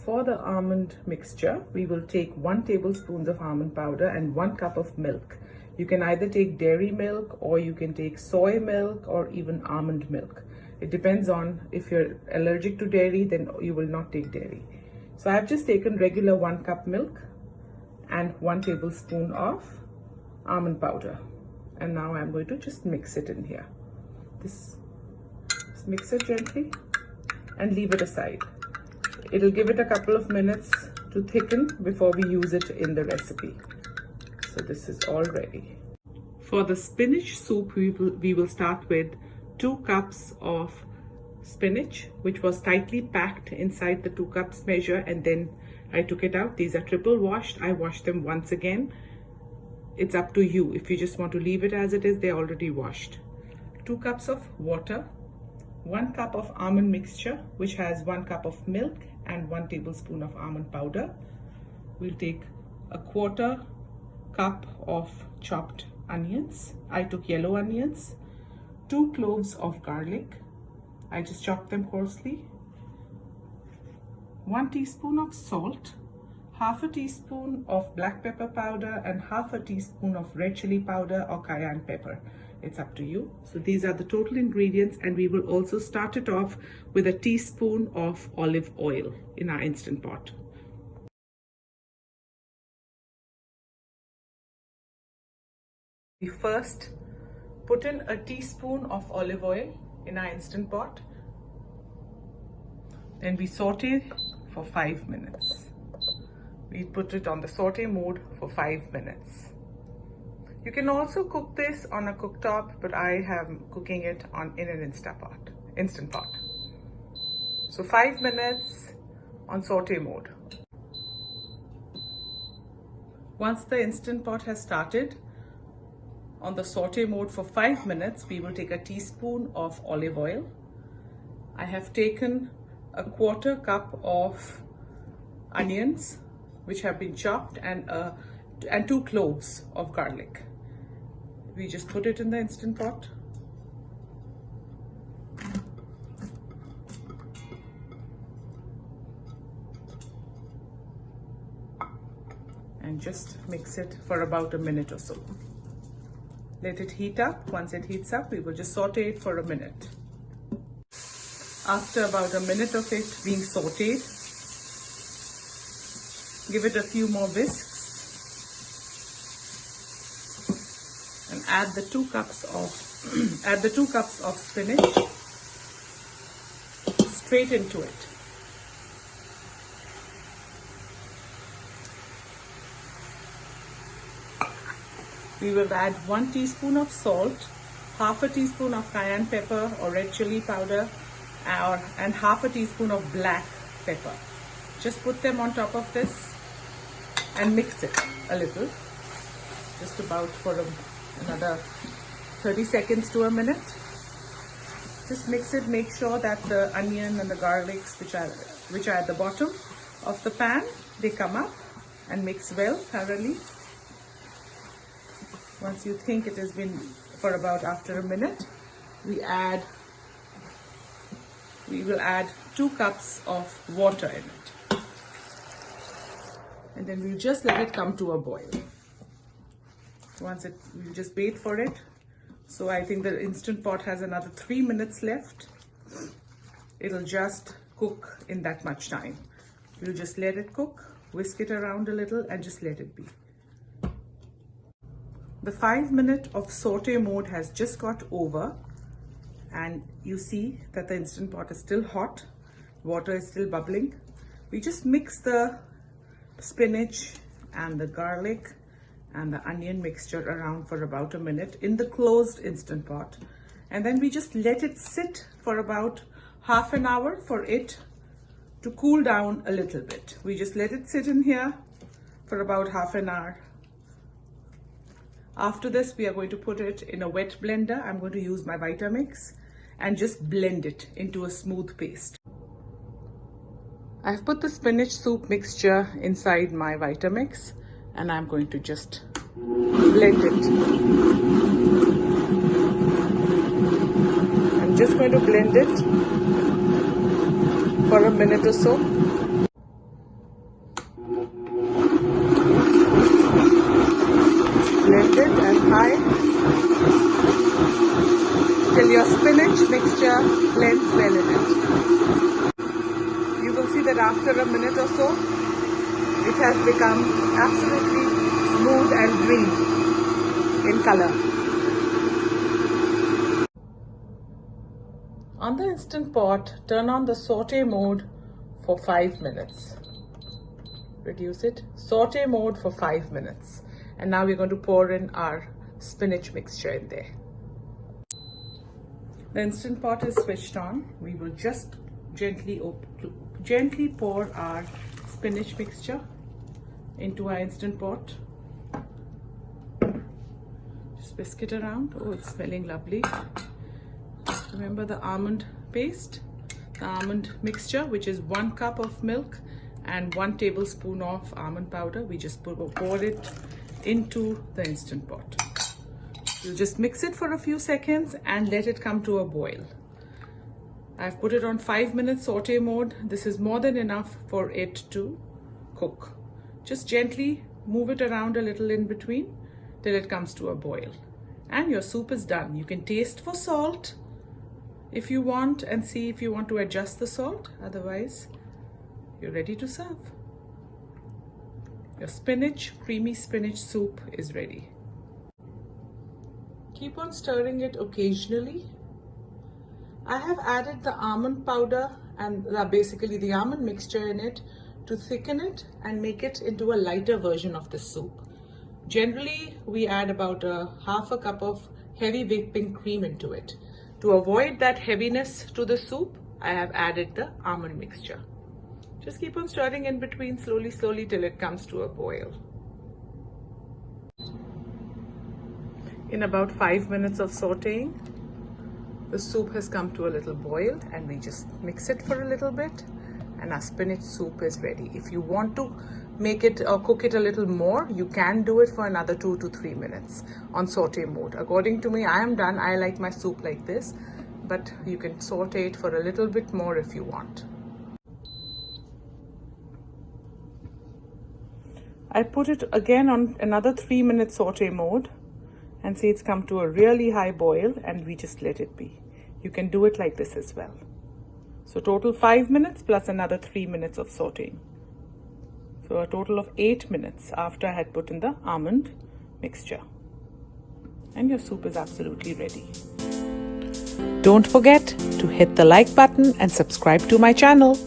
for the almond mixture, we will take 1 tablespoon of almond powder and 1 cup of milk. You can either take dairy milk or you can take soy milk or even almond milk. It depends on if you're allergic to dairy, then you will not take dairy. So I've just taken regular 1 cup milk and 1 tablespoon of almond powder. And now I'm going to just mix it in here. Just mix it gently and leave it aside. It'll give it a couple of minutes to thicken before we use it in the recipe. So this is all ready. For the spinach soup, we will start with 2 cups of spinach, which was tightly packed inside the 2 cups measure, and then I took it out. These are triple washed. I washed them once again. It's up to you. If you just want to leave it as it is, they're already washed. 2 cups of water, 1 cup of almond mixture, which has 1 cup of milk and 1 tablespoon of almond powder. We'll take a 1/4 cup of chopped onions. I took yellow onions. 2 cloves of garlic. I just chopped them coarsely. 1 teaspoon of salt, 1/2 teaspoon of black pepper powder, and 1/2 teaspoon of red chili powder or cayenne pepper. It's up to you. So these are the total ingredients, and we will also start it off with a teaspoon of olive oil in our Instant Pot. We first put in a teaspoon of olive oil in our Instant Pot. Then we saute for 5 minutes. We put it on the saute mode for 5 minutes. You can also cook this on a cooktop, but I am cooking it in an Instant Pot. So 5 minutes on saute mode. Once the Instant Pot has started, on the saute mode for 5 minutes, we will take a teaspoon of olive oil. I have taken a 1/4 cup of onions, which have been chopped, and 2 cloves of garlic. We just put it in the Instant Pot. And just mix it for about a minute or so. Let it heat up. Once it heats up, we will just saute it for a minute. After about a minute of it being sauteed, give it a few more whisks and add the 2 cups of spinach straight into it. We will add 1 teaspoon of salt, 1/2 teaspoon of cayenne pepper or red chili powder, and 1/2 teaspoon of black pepper. Just put them on top of this and mix it a little, just about for another 30 seconds to a minute. Just mix it. Make sure that the onion and the garlics, which are at the bottom of the pan, they come up and mix well thoroughly. Once you think it has been for about after a minute, we will add 2 cups of water in it. And then we'll just let it come to a boil. We'll just wait for it. So I think the Instant Pot has another 3 minutes left. It'll just cook in that much time. We'll just let it cook, whisk it around a little, and just let it be. The 5 minute of saute mode has just got over, and you see that the Instant Pot is still hot. Water is still bubbling. We just mix the spinach and the garlic and the onion mixture around for about a minute in the closed Instant Pot, and then we just let it sit for about half an hour for it to cool down a little bit. We just let it sit in here for about half an hour. After this, we are going to put it in a wet blender. I'm going to use my Vitamix and just blend it into a smooth paste. I've put the spinach soup mixture inside my Vitamix, and I'm going to just blend it. I'm just going to blend it for a minute or so. that after a minute or so, it has become absolutely smooth and green in color. On the Instant Pot, turn on the saute mode for 5 minutes. Reduce it. Saute mode for 5 minutes. And now we're going to pour in our spinach mixture in there. The Instant Pot is switched on. We will just gently pour our spinach mixture into our Instant Pot. Just whisk it around. Oh, it's smelling lovely. Remember the almond paste, the almond mixture, which is 1 cup of milk and 1 tablespoon of almond powder. We just pour it into the Instant Pot. You'll just mix it for a few seconds and let it come to a boil. I've put it on 5 minute saute mode. This is more than enough for it to cook. Just gently move it around a little in between till it comes to a boil. And your soup is done. You can taste for salt if you want and see if you want to adjust the salt. Otherwise, you're ready to serve. Your creamy spinach soup is ready. Keep on stirring it occasionally. I have added the almond powder and basically the almond mixture in it to thicken it and make it into a lighter version of the soup. Generally, we add about half a cup of heavy whipping cream into it. To avoid that heaviness to the soup, I have added the almond mixture. Just keep on stirring in between slowly till it comes to a boil. In about 5 minutes of sauteing, the soup has come to a little boil and we just mix it for a little bit and our spinach soup is ready. If you want to make it or cook it a little more, you can do it for another 2 to 3 minutes on saute mode. According to me, I am done. I like my soup like this, but you can saute it for a little bit more if you want. I put it again on another 3 minute saute mode and see it's come to a really high boil and we just let it be. You can do it like this as well. So total 5 minutes plus another 3 minutes of sauteing. So a total of 8 minutes after I had put in the almond mixture. And your soup is absolutely ready. Don't forget to hit the like button and subscribe to my channel.